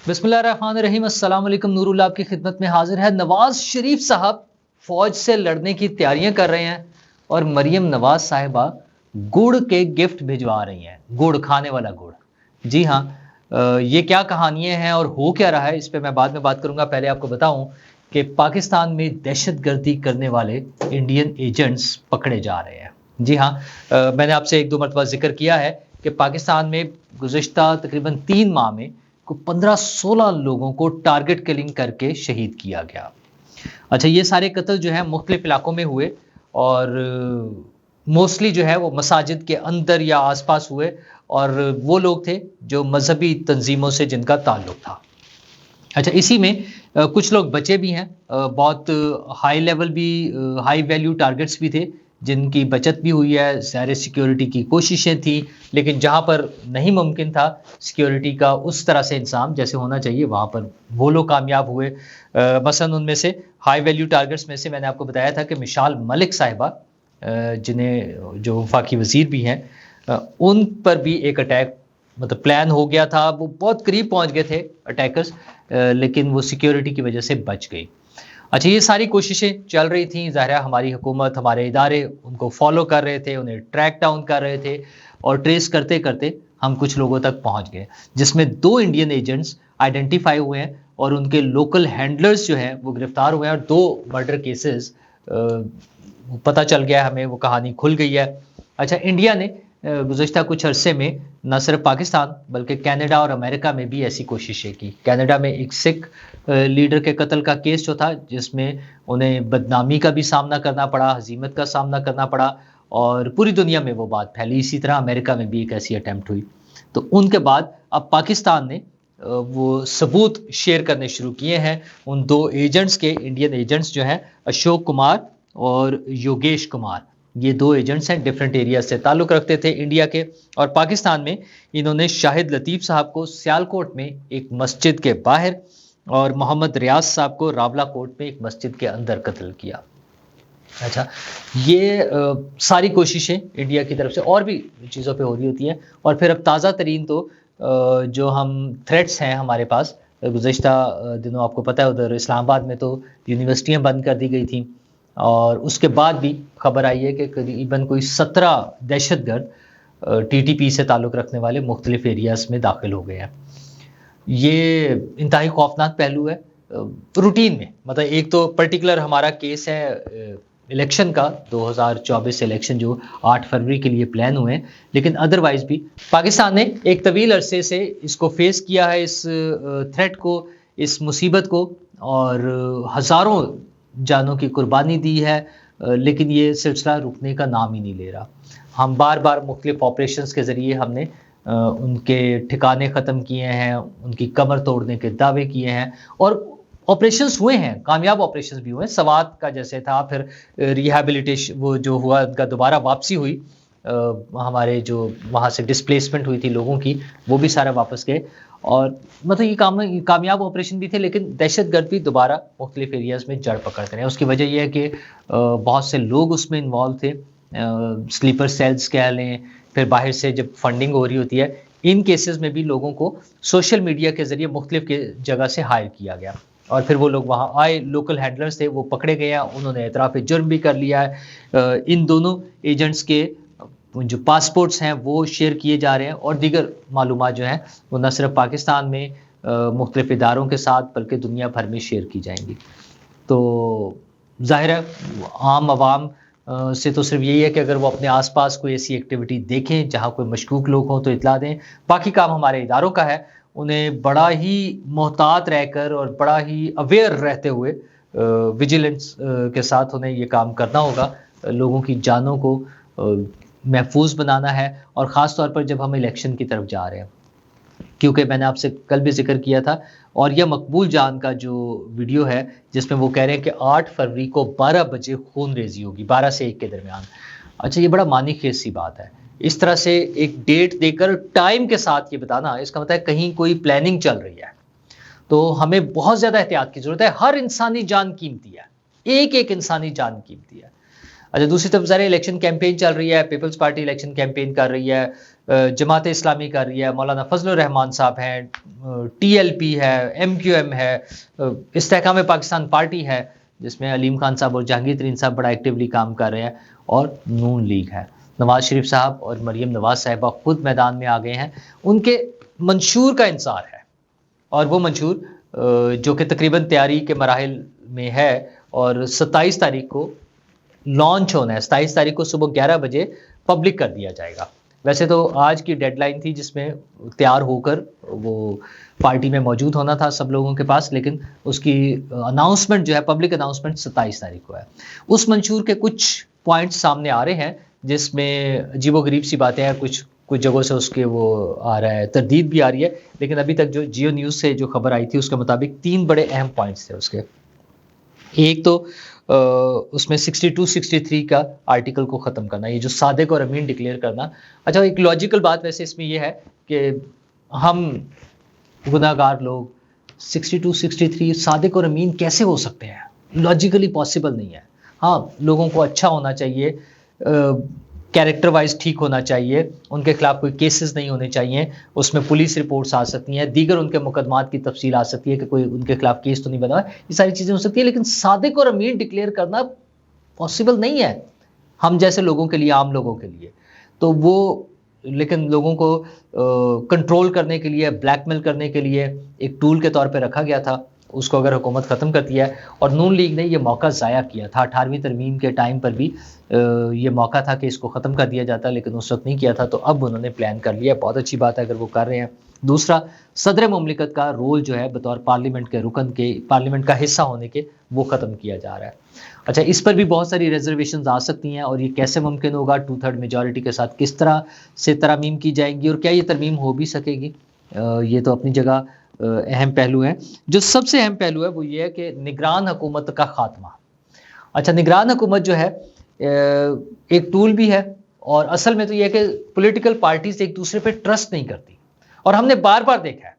بسم اللہ الرحمن الرحیم۔ السلام علیکم، نور اللہ آپ کی خدمت میں حاضر ہے۔ نواز شریف صاحب فوج سے لڑنے کی تیاریاں کر رہے ہیں اور مریم نواز صاحبہ گڑ کے گفٹ بھجوا رہی ہیں، گڑ کھانے والا گڑ۔ جی ہاں، یہ کیا کہانیاں ہیں اور ہو کیا رہا ہے اس پہ میں بعد میں بات کروں گا۔ پہلے آپ کو بتاؤں کہ پاکستان میں دہشت گردی کرنے والے انڈین ایجنٹس پکڑے جا رہے ہیں۔ جی ہاں، میں نے آپ سے ایک دو مرتبہ ذکر کیا ہے کہ پاکستان میں گزشتہ تقریباً 3 ماہ میں 15-16 لوگوں کو ٹارگٹ کلنگ کر کے شہید کیا گیا۔ اچھا، یہ سارے قتل جو ہیں مختلف علاقوں میں ہوئے اور موسٹلی جو ہے وہ مساجد کے اندر یا آس پاس ہوئے، اور وہ لوگ تھے جو مذہبی تنظیموں سے جن کا تعلق تھا۔ اچھا، اسی میں کچھ لوگ بچے بھی ہیں، بہت ہائی لیول بھی، ہائی ویلیو ٹارگٹس بھی تھے جن کی بچت بھی ہوئی ہے۔ ظاہر سیکیورٹی کی کوششیں تھیں، لیکن جہاں پر نہیں ممکن تھا سیکیورٹی کا اس طرح سے انتظام جیسے ہونا چاہیے، وہاں پر وہ لوگ کامیاب ہوئے۔ مثلا ان میں سے ہائی ویلیو ٹارگٹس میں سے میں نے آپ کو بتایا تھا کہ مشال ملک صاحبہ، جنہیں جو وفاقی وزیر بھی ہیں، ان پر بھی ایک اٹیک مطلب پلان ہو گیا تھا۔ وہ بہت قریب پہنچ گئے تھے اٹیکرز، لیکن وہ سیکیورٹی کی وجہ سے بچ گئی۔ اچھا، یہ ساری کوششیں چل رہی تھیں، ظاہر ہماری حکومت، ہمارے ادارے ان کو فالو کر رہے تھے، انہیں ٹریک ڈاؤن کر رہے تھے، اور ٹریس کرتے کرتے ہم کچھ لوگوں تک پہنچ گئے، جس میں 2 انڈین ایجنٹس آئیڈینٹیفائی ہوئے ہیں اور ان کے لوکل ہینڈلرز جو ہیں وہ گرفتار ہوئے ہیں، اور 2 مرڈر کیسز پتہ چل گیا ہمیں، وہ کہانی کھل گئی ہے۔ اچھا، انڈیا نے گزشتہ کچھ عرصے میں نہ صرف پاکستان بلکہ کینیڈا اور امریکہ میں بھی ایسی کوششیں کی۔ کینیڈا میں ایک سکھ لیڈر کے قتل کا کیس جو تھا، جس میں انہیں بدنامی کا بھی سامنا کرنا پڑا، ہزیمت کا سامنا کرنا پڑا، اور پوری دنیا میں وہ بات پھیلی۔ اسی طرح امریکہ میں بھی ایک ایسی اٹیمپٹ ہوئی۔ تو ان کے بعد اب پاکستان نے وہ ثبوت شیئر کرنے شروع کیے ہیں ان 2 ایجنٹس کے، انڈین ایجنٹس جو ہیں اشوک کمار اور یوگیش کمار۔ یہ 2 ایجنٹس ہیں، ڈفرینٹ ایریا سے تعلق رکھتے تھے انڈیا کے، اور پاکستان میں انہوں نے شاہد لطیف صاحب کو سیالکوٹ میں ایک مسجد کے باہر اور محمد ریاض صاحب کو راولا کوٹ میں ایک مسجد کے اندر قتل کیا۔ اچھا، یہ ساری کوششیں انڈیا کی طرف سے اور بھی چیزوں پہ ہو رہی ہوتی ہیں، اور پھر اب تازہ ترین تو جو ہم تھریٹس ہیں ہمارے پاس، گزشتہ دنوں آپ کو پتہ ہے ادھر اسلام آباد میں تو یونیورسٹیاں بند کر دی گئی تھیں، اور اس کے بعد بھی خبر آئی ہے کہ قریباً کوئی 17 دہشت گرد ٹی ٹی پی سے تعلق رکھنے والے مختلف ایریاز میں داخل ہو گئے ہیں۔ یہ انتہائی خوفناک پہلو ہے روٹین میں، مطلب ایک تو پرٹیکولر ہمارا کیس ہے الیکشن کا، 2024 الیکشن جو 8 فروری کے لیے پلان ہوئے ہیں، لیکن ادروائز بھی پاکستان نے ایک طویل عرصے سے اس کو فیس کیا ہے، اس تھریٹ کو، اس مصیبت کو، اور ہزاروں جانوں کی قربانی دی ہے، لیکن یہ سلسلہ رکنے کا نام ہی نہیں لے رہا۔ ہم بار بار مختلف آپریشنز کے ذریعے ہم نے ان کے ٹھکانے ختم کیے ہیں، ان کی کمر توڑنے کے دعوے کیے ہیں، اور آپریشنز ہوئے ہیں، کامیاب آپریشنز بھی ہوئے ہیں۔ سوات کا جیسے تھا، پھر ریہیبلیٹیشن وہ جو ہوا، ان کا دوبارہ واپسی ہوئی، ہمارے جو وہاں سے ڈسپلیسمنٹ ہوئی تھی لوگوں کی، وہ بھی سارا واپس گئے، اور مطلب یہ کامیاب آپریشن بھی تھے، لیکن دہشت گرد بھی دوبارہ مختلف ایریاز میں جڑ پکڑتے ہیں۔ اس کی وجہ یہ ہے کہ بہت سے لوگ اس میں انوالو تھے، سلیپر سیلز کہہ لیں، پھر باہر سے جب فنڈنگ ہو رہی ہوتی ہے، ان کیسز میں بھی لوگوں کو سوشل میڈیا کے ذریعے مختلف جگہ سے ہائر کیا گیا، اور پھر وہ لوگ وہاں آئے، لوکل ہینڈلرز تھے، وہ پکڑے گئے ہیں، انہوں نے اعتراف جرم بھی کر لیا ہے۔ ان دونوں ایجنٹس کے جو پاسپورٹس ہیں وہ شیئر کیے جا رہے ہیں، اور دیگر معلومات جو ہیں وہ نہ صرف پاکستان میں مختلف اداروں کے ساتھ بلکہ دنیا بھر میں شیئر کی جائیں گی۔ تو ظاہر ہے عام عوام سے تو صرف یہی ہے کہ اگر وہ اپنے آس پاس کوئی ایسی ایکٹیویٹی دیکھیں جہاں کوئی مشکوک لوگ ہوں تو اطلاع دیں۔ باقی کام ہمارے اداروں کا ہے، انہیں بڑا ہی محتاط رہ کر اور بڑا ہی اویئر رہتے ہوئے ویجیلنس کے ساتھ انہیں یہ کام کرنا ہوگا، لوگوں کی جانوں کو محفوظ بنانا ہے، اور خاص طور پر جب ہم الیکشن کی طرف جا رہے ہیں، کیونکہ میں نے آپ سے کل بھی ذکر کیا تھا، اور یہ مقبول جان کا جو ویڈیو ہے جس میں وہ کہہ رہے ہیں کہ 8 فروری کو 12 بجے خون ریزی ہوگی، 12 سے 1 کے درمیان۔ اچھا، یہ بڑا معنی خیز سی بات ہے، اس طرح سے ایک ڈیٹ دے کر ٹائم کے ساتھ یہ بتانا، اس کا مطلب ہے کہیں کوئی پلاننگ چل رہی ہے۔ تو ہمیں بہت زیادہ احتیاط کی ضرورت ہے، ہر انسانی جان قیمتی ہے، ایک ایک انسانی جان قیمتی ہے۔ اچھا، دوسری طرف ظاہر الیکشن کیمپین چل رہی ہے، پیپلز پارٹی الیکشن کیمپین کر رہی ہے، جماعت اسلامی کر رہی ہے، مولانا فضل الرحمان صاحب ہیں، ٹی ایل پی ہے، ایم کیو ایم ہے، استحکام پاکستان پارٹی ہے جس میں علیم خان صاحب اور جہانگیر ترین صاحب بڑا ایکٹیولی کام کر رہے ہیں، اور نون لیگ ہے۔ نواز شریف صاحب اور مریم نواز صاحبہ خود میدان میں آ گئے ہیں، ان کے منشور کا انتظار ہے، اور وہ منشور جو کہ تقریباً تیاری کے مراحل میں ہے، اور 27 تاریخ کو لانچ ہونا ہے، 27 تاریخ کو صبح 11 بجے پبلک کر دیا جائے گا۔ ویسے تو آج کی ڈیڈ لائن تھی جس میں تیار ہو کر وہ پارٹی میں موجود ہونا تھا سب لوگوں کے پاس، لیکن اس کی اناؤنسمنٹ جو ہے، پبلک اناؤنسمنٹ 27 تاریخ کو ہے۔ اس منشور کے کچھ پوائنٹس سامنے آ رہے ہیں جس میں عجیب و غریب سی باتیں ہیں، کچھ جگہوں سے اس کے وہ آ رہا ہے، تردید بھی آ رہی ہے، لیکن ابھی تک جو جیو نیوز سے جو خبر آئی تھی اس کے مطابق 3 بڑے اہم پوائنٹس تھے اس کے۔ ایک تو اس میں 62 63 کا آرٹیکل کو ختم کرنا، یہ جو صادق اور امین ڈکلیئر کرنا۔ اچھا، ایک لاجیکل بات ویسے اس میں یہ ہے کہ ہم گناہ گار لوگ 62 63 صادق اور امین کیسے ہو سکتے ہیں؟ لاجیکلی پاسبل نہیں ہے۔ ہاں، لوگوں کو اچھا ہونا چاہیے، کیریکٹر وائز ٹھیک ہونا چاہیے، ان کے خلاف کوئی کیسز نہیں ہونے چاہیے، اس میں پولیس رپورٹس آ سکتی ہیں، دیگر ان کے مقدمات کی تفصیل آ سکتی ہے کہ کوئی ان کے خلاف کیس تو نہیں بنا، یہ ساری چیزیں ہو سکتی ہیں، لیکن صادق اور امین ڈکلیئر کرنا پاسبل نہیں ہے ہم جیسے لوگوں کے لیے، عام لوگوں کے لیے۔ تو وہ لیکن لوگوں کو کنٹرول کرنے کے لیے، بلیک میل کرنے کے لیے ایک ٹول کے طور پہ رکھا گیا تھا، اس کو اگر حکومت ختم کرتی ہے، اور نون لیگ نے یہ موقع ضائع کیا تھا 18ویں ترمیم کے ٹائم پر بھی یہ موقع تھا کہ اس کو ختم کر دیا جاتا، لیکن اس وقت نہیں کیا تھا، تو اب انہوں نے پلان کر لیا، بہت اچھی بات ہے اگر وہ کر رہے ہیں۔ دوسرا، صدر مملکت کا رول جو ہے بطور پارلیمنٹ کے رکن کے، پارلیمنٹ کا حصہ ہونے کے، وہ ختم کیا جا رہا ہے۔ اچھا، اس پر بھی بہت ساری ریزرویشنز آ سکتی ہیں، اور یہ کیسے ممکن ہوگا؟ 2/3 میجورٹی کے ساتھ کس طرح سے ترامیم کی جائیں گی، اور کیا یہ ترمیم ہو بھی سکے گی؟ یہ تو اپنی جگہ اہم پہلو ہیں۔ جو سب سے اہم پہلو ہے وہ یہ ہے کہ نگران حکومت کا خاتمہ۔ اچھا، نگران حکومت جو ہے ایک ٹول بھی ہے، اور اصل میں تو یہ ہے کہ پولیٹیکل پارٹیز ایک دوسرے پہ ٹرسٹ نہیں کرتی، اور ہم نے بار بار دیکھا ہے،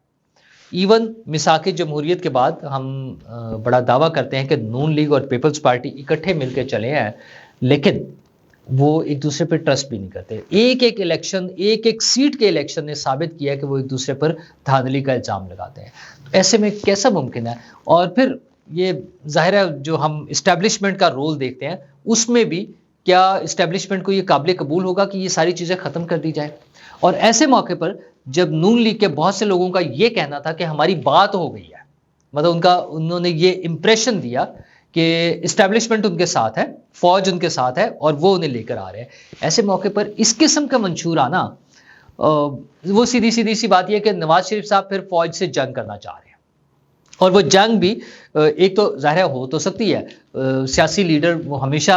ایون میثاق جمہوریت کے بعد ہم بڑا دعویٰ کرتے ہیں کہ نون لیگ اور پیپلز پارٹی اکٹھے مل کے چلے ہیں، لیکن وہ ایک دوسرے پہ ٹرسٹ بھی نہیں کرتے۔ ایک الیکشن، ایک سیٹ کے الیکشن نے ثابت کیا کہ وہ ایک دوسرے پر دھاندلی کا الزام لگاتے ہیں۔ ایسے میں کیسا ممکن ہے؟ اور پھر یہ ظاہر ہے جو ہم اسٹیبلشمنٹ کا رول دیکھتے ہیں، اس میں بھی کیا اسٹیبلشمنٹ کو یہ قابل قبول ہوگا کہ یہ ساری چیزیں ختم کر دی جائے؟ اور ایسے موقع پر جب نون لیگ کے بہت سے لوگوں کا یہ کہنا تھا کہ ہماری بات ہو گئی ہے، مطلب انہوں نے یہ امپریشن دیا کہ اسٹیبلشمنٹ ان کے ساتھ ہے، فوج ان کے ساتھ ہے، اور وہ انہیں لے کر آ رہے ہیں، ایسے موقع پر اس قسم کا منشور آنا، وہ سیدھی سی بات یہ ہے کہ نواز شریف صاحب پھر فوج سے جنگ کرنا چاہ رہے ہیں، اور وہ جنگ بھی ایک تو ظاہر ہو تو سکتی ہے، سیاسی لیڈر وہ ہمیشہ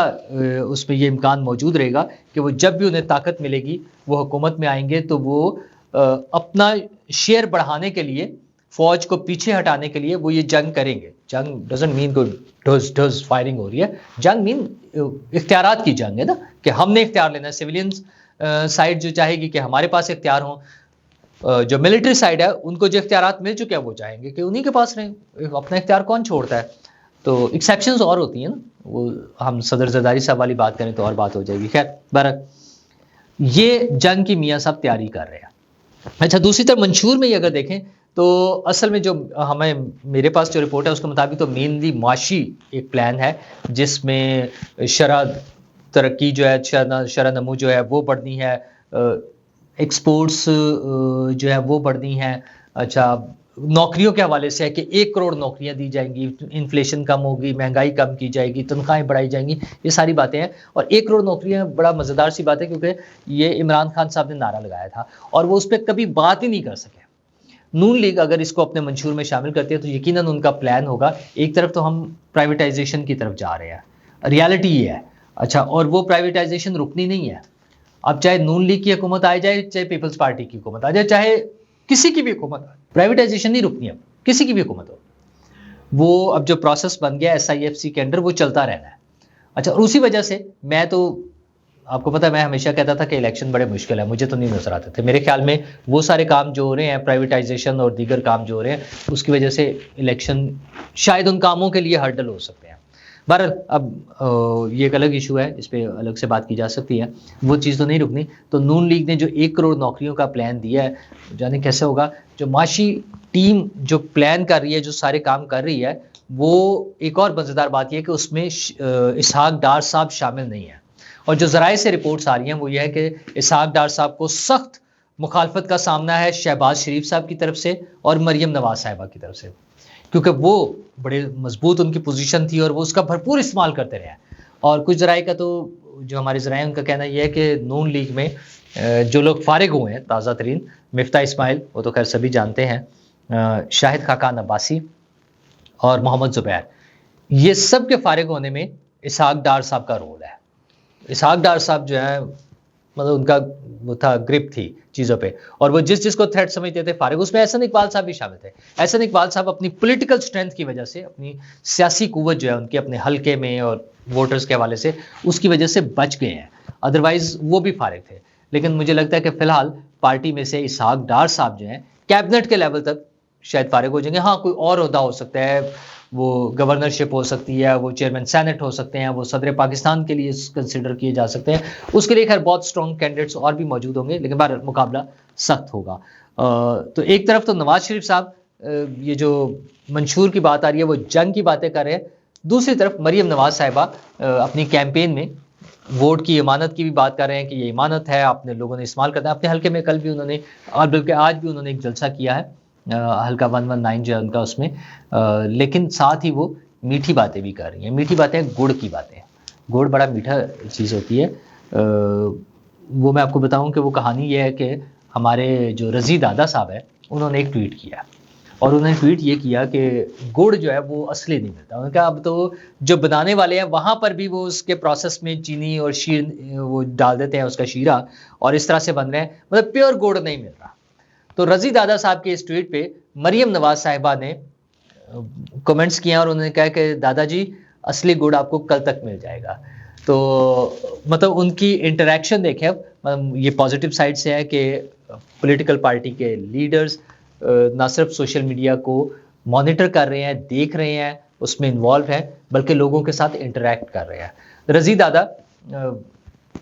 اس میں یہ امکان موجود رہے گا کہ وہ جب بھی انہیں طاقت ملے گی وہ حکومت میں آئیں گے، تو وہ اپنا شیئر بڑھانے کے لیے، فوج کو پیچھے ہٹانے کے لیے وہ یہ جنگ کریں گے۔ جنگ ڈزنٹ مین کو ڈز فائرنگ ہو رہی ہے، جنگ مین اختیارات کی جنگ ہے نا، کہ ہم نے اختیار لینا ہے۔ سویلینز سائڈ جو چاہے گی کہ ہمارے پاس اختیار ہوں، جو ملٹری سائڈ ہے ان کو جو اختیارات مل چکے ہیں وہ چاہیں گے کہ انہی کے پاس رہیں، اپنا اختیار کون چھوڑتا ہے؟ تو ایکسیپشنز اور ہوتی ہیں نا، وہ ہم صدر زرداری صاحب والی بات کریں تو اور بات ہو جائے گی۔ خیر بہرحال یہ جنگ کی میاں صاحب تیاری کر رہے ہیں۔ اچھا، دوسری طرف منشور میں یہ اگر دیکھیں تو اصل میں جو میرے پاس جو رپورٹ ہے اس کے مطابق تو مینلی معاشی ایک پلان ہے، جس میں شرح ترقی جو ہے، شرح نمو جو ہے وہ بڑھنی ہے، ایکسپورٹس جو ہے وہ بڑھنی ہے۔ اچھا، نوکریوں کے حوالے سے ہے کہ 1 کروڑ نوکریاں دی جائیں گی، انفلیشن کم ہوگی، مہنگائی کم کی جائے گی، تنخواہیں بڑھائی جائیں گی، یہ ساری باتیں ہیں۔ اور 1 کروڑ نوکریاں بڑا مزیدار سی بات ہے، کیونکہ یہ عمران خان صاحب نے نعرہ لگایا تھا اور وہ اس پہ کبھی بات ہی نہیں کر سکے۔ نون لیگ اگر اس کو اپنے منشور میں شامل کرتی ہے تو یقیناً ان کا پلان ہوگا، ایک طرف تو ہم پرائیویٹائزیشن کی طرف جا رہے ہیں، ریالٹی یہ ہے۔ اچھا، اور وہ پرائیویٹائزیشن رکنی نہیں ہے، اب چاہے نون لیگ کی حکومت آ جائے، چاہے پیپلز پارٹی کی حکومت آ جائے، چاہے کسی کی بھی حکومت آ جائے، پرائیویٹائزیشن نہیں رکنی، اب کسی کی بھی حکومت ہو، وہ اب جو پروسیس بن گیا SIFC کے انڈر وہ چلتا رہنا ہے۔ اچھا، اور اسی وجہ سے میں تو آپ کو پتہ ہے میں ہمیشہ کہتا تھا کہ الیکشن بڑے مشکل ہے، مجھے تو نہیں نظر آتے تھے، میرے خیال میں وہ سارے کام جو ہو رہے ہیں، پرائیویٹائزیشن اور دیگر کام جو ہو رہے ہیں، اس کی وجہ سے الیکشن شاید ان کاموں کے لیے ہرڈل ہو سکتے ہیں۔ بہرحال اب یہ ایک الگ ایشو ہے، اس پہ الگ سے بات کی جا سکتی ہے، وہ چیز تو نہیں رکنی. تو نون لیگ نے جو 1 کروڑ نوکریوں کا پلان دیا ہے، جانے کیسے ہوگا. جو معاشی ٹیم جو پلان کر رہی ہے، جو سارے کام کر رہی ہے، وہ ایک اور مزیدار بات یہ ہے کہ اس میں اسحاق ڈار صاحب شامل نہیں ہیں. اور جو ذرائع سے رپورٹس آ رہی ہیں وہ یہ ہے کہ اسحاق ڈار صاحب کو سخت مخالفت کا سامنا ہے شہباز شریف صاحب کی طرف سے اور مریم نواز صاحبہ کی طرف سے، کیونکہ وہ بڑے مضبوط ان کی پوزیشن تھی اور وہ اس کا بھرپور استعمال کرتے رہے ہیں. اور کچھ ذرائع کا تو جو ہمارے ذرائع ان کا کہنا یہ ہے کہ نون لیگ میں جو لوگ فارغ ہوئے ہیں تازہ ترین، مفتاح اسماعیل وہ تو خیر سبھی جانتے ہیں، شاہد خاقان عباسی اور محمد زبیر، یہ سب کے فارغ ہونے میں اسحاق ڈار صاحب کا رول ہے. اسحاق ڈار صاحب جو ہے مطلب ان کا وہ تھا گرپ تھی چیزوں پہ، اور وہ جس کو تھریٹ سمجھتے تھے فارغ. اس میں احسن اقبال صاحب بھی شامل تھے. احسن اقبال صاحب اپنی پولیٹیکل سٹرینتھ کی وجہ سے، اپنی سیاسی قوت جو ہے ان کے اپنے حلقے میں اور ووٹرز کے حوالے سے، اس کی وجہ سے بچ گئے ہیں، ادروائز وہ بھی فارغ تھے. لیکن مجھے لگتا ہے کہ فی الحال پارٹی میں سے اسحاق ڈار صاحب جو ہیں کیبنٹ کے لیول تک شاید فارغ ہو جائیں گے. ہاں کوئی اور عہدہ ہو سکتا ہے، وہ گورنرشپ ہو سکتی ہے، وہ چیئرمین سینٹ ہو سکتے ہیں، وہ صدر پاکستان کے لیے کنسیڈر کیے جا سکتے ہیں. اس کے لیے خیر بہت سٹرونگ کینڈیڈیٹس اور بھی موجود ہوں گے، لیکن بہرحال مقابلہ سخت ہوگا. تو ایک طرف تو نواز شریف صاحب یہ جو منشور کی بات آ رہی ہے وہ جنگ کی باتیں کر رہے ہیں، دوسری طرف مریم نواز صاحبہ اپنی کیمپین میں ووٹ کی امانت کی بھی بات کر رہے ہیں کہ یہ امانت ہے، آپ نے لوگوں نے استعمال کرنا ہے. اپنے حلقے میں کل بھی انہوں نے، اور بلکہ آج بھی انہوں نے ایک جلسہ کیا ہے، حلقہ 119 جو ہے ان کا، اس میں لیکن ساتھ ہی وہ میٹھی باتیں بھی کر رہی ہیں. میٹھی باتیں گڑ کی باتیں، گڑ بڑا میٹھا چیز ہوتی ہے. وہ میں آپ کو بتاؤں کہ وہ کہانی یہ ہے کہ ہمارے جو رضی دادا صاحب ہے انہوں نے ایک ٹویٹ کیا، اور انہوں نے ٹویٹ یہ کیا کہ گڑ جو ہے وہ اصلی نہیں ملتا. انہوں نے کہا اب تو جو بنانے والے ہیں وہاں پر بھی وہ اس کے پروسیس میں چینی اور شیر وہ ڈال دیتے ہیں، اس کا شیرہ، اور اس طرح سے بن رہے ہیں، مطلب پیور گڑ نہیں مل رہا. تو رضی دادا صاحب کے اس ٹویٹ پہ مریم نواز صاحبہ نے کمنٹس کیا اور انہوں نے کہا کہ دادا جی اصلی گڑ آپ کو کل تک مل جائے گا. تو مطلب ان کی انٹریکشن دیکھیں، اب یہ پازیٹیو سائڈ سے ہے کہ پولیٹیکل پارٹی کے لیڈرز نہ صرف سوشل میڈیا کو مانیٹر کر رہے ہیں، دیکھ رہے ہیں، اس میں انوالو ہیں، بلکہ لوگوں کے ساتھ انٹریکٹ کر رہے ہیں. رضی دادا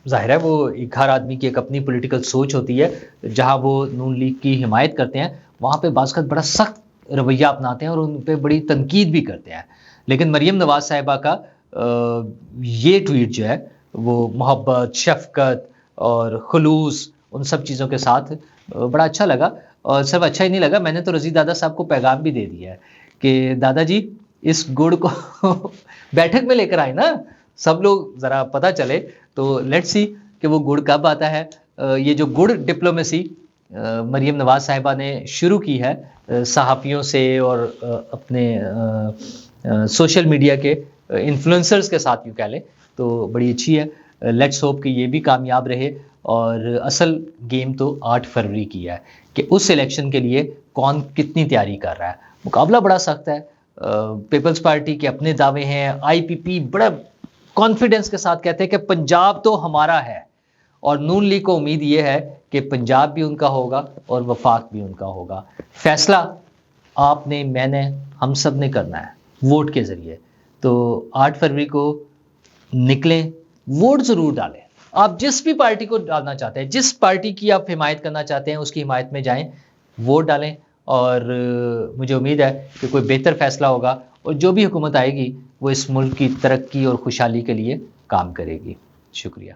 ظاہر ہے وہ ایک ہر آدمی کی ایک اپنی پولیٹیکل سوچ ہوتی ہے، جہاں وہ نون لیگ کی حمایت کرتے ہیں وہاں پہ بعض بڑا سخت رویہ اپناتے ہیں اور ان پہ بڑی تنقید بھی کرتے ہیں. لیکن مریم نواز صاحبہ کا یہ ٹویٹ جو ہے وہ محبت، شفقت اور خلوص ان سب چیزوں کے ساتھ بڑا اچھا لگا. اور صرف اچھا ہی نہیں لگا، میں نے تو رضی دادا صاحب کو پیغام بھی دے دیا ہے کہ دادا جی اس گڑ کو بیٹھک میں لے کر آئے نا، سب لوگ ذرا پتہ چلے. تو لیٹس سی کہ وہ گڑ کب آتا ہے. یہ جو گڑ ڈپلومیسی مریم نواز صاحبہ نے شروع کی ہے صحافیوں سے اور اپنے سوشل میڈیا کے انفلوئنسرز کے ساتھ یوں کہہ لیں، تو بڑی اچھی ہے. لیٹس ہوپ کہ یہ بھی کامیاب رہے. اور اصل گیم تو 8 فروری کی ہے کہ اس الیکشن کے لیے کون کتنی تیاری کر رہا ہے. مقابلہ بڑا سخت ہے. پیپلز پارٹی کے اپنے دعوے ہیں، آئی پی پی بڑا کانفیڈنس کے ساتھ کہتے ہیں کہ پنجاب تو ہمارا ہے، اور نون لیگ کو امید یہ ہے کہ پنجاب بھی ان کا ہوگا اور وفاق بھی ان کا ہوگا. فیصلہ آپ نے، میں نے، ہم سب نے کرنا ہے ووٹ کے ذریعے. تو 8 فروری کو نکلیں، ووٹ ضرور ڈالیں. آپ جس بھی پارٹی کو ڈالنا چاہتے ہیں، جس پارٹی کی آپ حمایت کرنا چاہتے ہیں، اس کی حمایت میں جائیں، ووٹ ڈالیں. اور مجھے امید ہے کہ کوئی بہتر فیصلہ ہوگا، اور جو بھی حکومت آئے گی وہ اس ملک کی ترقی اور خوشحالی کے لیے کام کرے گی. شکریہ.